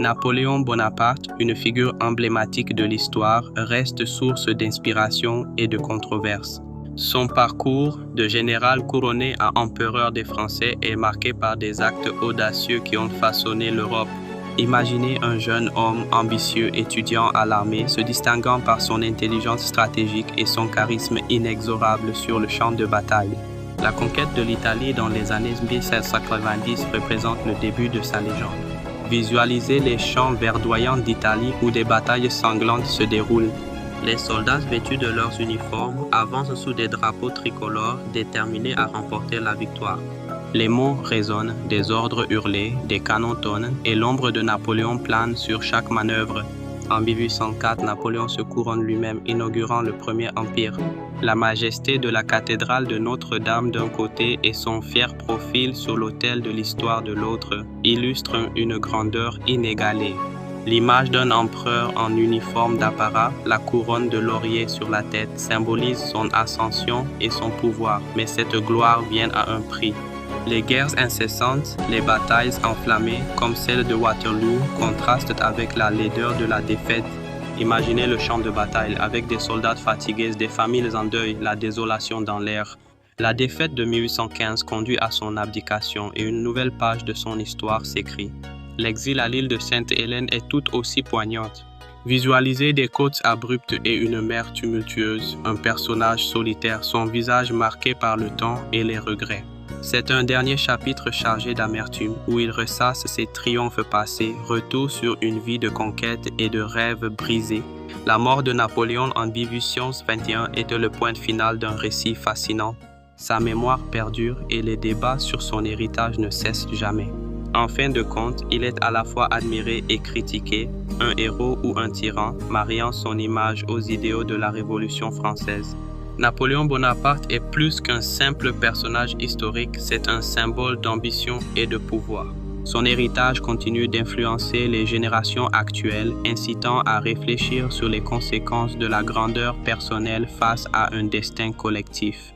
Napoléon Bonaparte, une figure emblématique de l'histoire, reste source d'inspiration et de controverse. Son parcours de général couronné à empereur des Français est marqué par des actes audacieux qui ont façonné l'Europe. Imaginez un jeune homme ambitieux étudiant à l'armée se distinguant par son intelligence stratégique et son charisme inexorable sur le champ de bataille. La conquête de l'Italie dans les années 1790 représente le début de sa légende. Visualisez les champs verdoyants d'Italie où des batailles sanglantes se déroulent. Les soldats vêtus de leurs uniformes avancent sous des drapeaux tricolores déterminés à remporter la victoire. Les mots résonnent, des ordres hurlés, des canons tonnent et l'ombre de Napoléon plane sur chaque manœuvre. En 1804, Napoléon se couronne lui-même, inaugurant le Premier Empire. La majesté de la cathédrale de Notre-Dame d'un côté et son fier profil sur l'autel de l'histoire de l'autre illustrent une grandeur inégalée. L'image d'un empereur en uniforme d'apparat, la couronne de laurier sur la tête, symbolise son ascension et son pouvoir, mais cette gloire vient à un prix. Les guerres incessantes, les batailles enflammées, comme celle de Waterloo, contrastent avec la laideur de la défaite. Imaginez le champ de bataille avec des soldats fatigués, des familles en deuil, la désolation dans l'air. La défaite de 1815 conduit à son abdication et une nouvelle page de son histoire s'écrit. L'exil à l'île de Sainte-Hélène est tout aussi poignante. Visualisez des côtes abruptes et une mer tumultueuse, un personnage solitaire, son visage marqué par le temps et les regrets. C'est un dernier chapitre chargé d'amertume où il ressasse ses triomphes passés, retour sur une vie de conquête et de rêves brisés. La mort de Napoléon en 1821 était le point final d'un récit fascinant. Sa mémoire perdure et les débats sur son héritage ne cessent jamais. En fin de compte, il est à la fois admiré et critiqué, un héros ou un tyran, mariant son image aux idéaux de la Révolution française. Napoléon Bonaparte est plus qu'un simple personnage historique, c'est un symbole d'ambition et de pouvoir. Son héritage continue d'influencer les générations actuelles, incitant à réfléchir sur les conséquences de la grandeur personnelle face à un destin collectif.